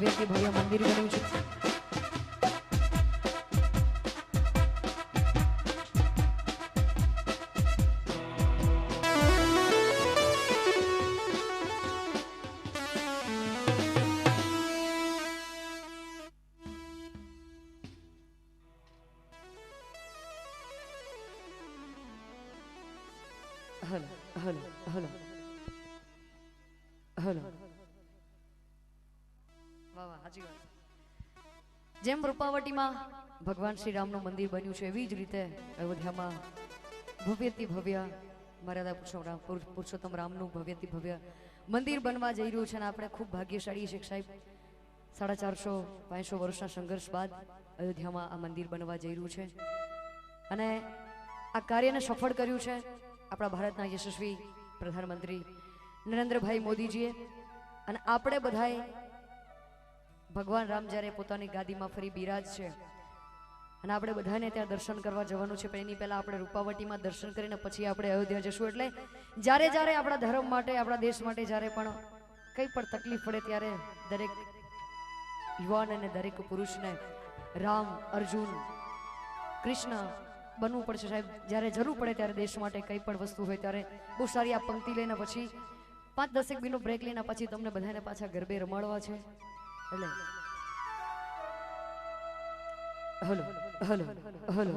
ભવ્યથી ભવ્ય મંદિર બન્યું છે। હલો હલો હલો હલો વાહ વાહ સાચી વાત। જેમ રૂપાવટીમાં ભગવાન શ્રી રામનું મંદિર બન્યું છે એવી જ રીતે અયોધ્યામાં ભવ્યથી ભવ્ય મર્યાદા પુરુષોત્તમ રામનું ભવ્યથી ભવ્ય મંદિર બનવા જઈ રહ્યું છે અને આપણે ખૂબ ભાગ્યશાળી છે સાહેબ। 450-500 વર્ષના સંઘર્ષ બાદ અયોધ્યામાં આ મંદિર બનવા જઈ રહ્યું છે અને આ કાર્યને સફળ કર્યું છે આપણા ભારતના યશસ્વી પ્રધાનમંત્રી નરેન્દ્રભાઈ મોદીજીએ। અને આપણે બધાએ ભગવાન રામ જ્યારે પોતાની ગાદીમાં ફરી બિરાજ છે અને આપણે બધાને ત્યાં દર્શન કરવા જવાનું છે, પણ એની પહેલા આપણે રૂપાવટીમાં દર્શન કરીને પછી આપણે અયોધ્યા જશું। એટલે જ્યારે જ્યારે આપણા ધર્મ માટે આપણા દેશ માટે જ્યારે પણ કંઈ પણ તકલીફ પડે ત્યારે દરેક યુવાન અને દરેક પુરુષને રામ, અર્જુન, કૃષ્ણ બનવું પડશે સાહેબ। જ્યારે જરૂર પડે ત્યારે દેશ માટે કંઈ પણ વસ્તુ હોય ત્યારે બહુ સારી આ પંક્તિ લઈને પછી 5-10 મિનિટનો બ્રેક લઈને પછી તમને બધાને પાછા ગરબે રમાડવા છે। એટલે હલો હલો હલો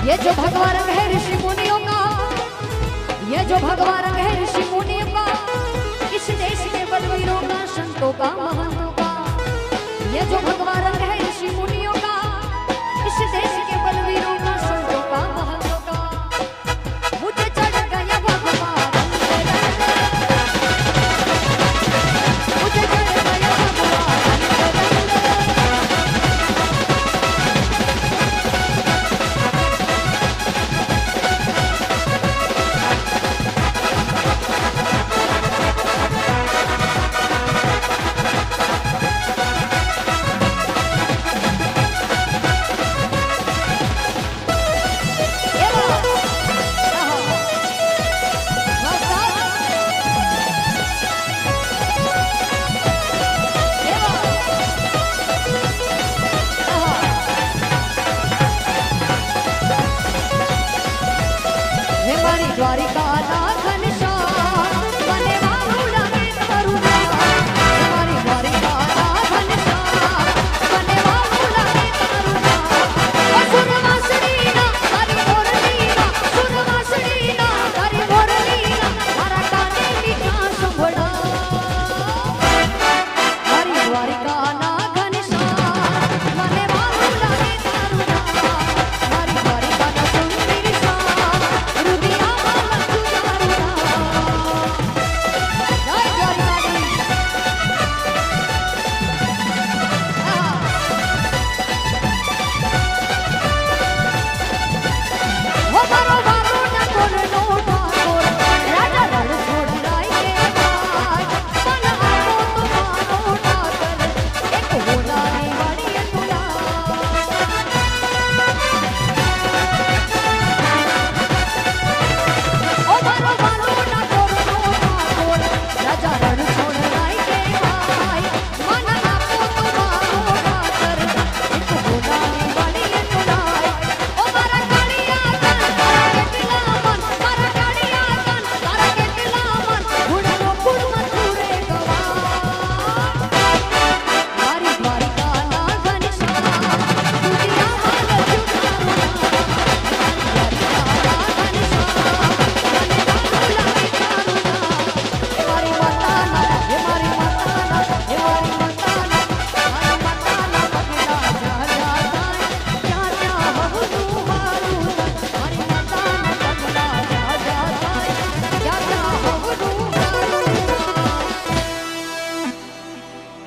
ये जो भगवा रंग है ऋषि मुनियों का, ये जो भगवा रंग है ऋषि मुनियों का, इस देश के बलवीरों का, संतों का, महंतों का, ये जो भगवा रंग है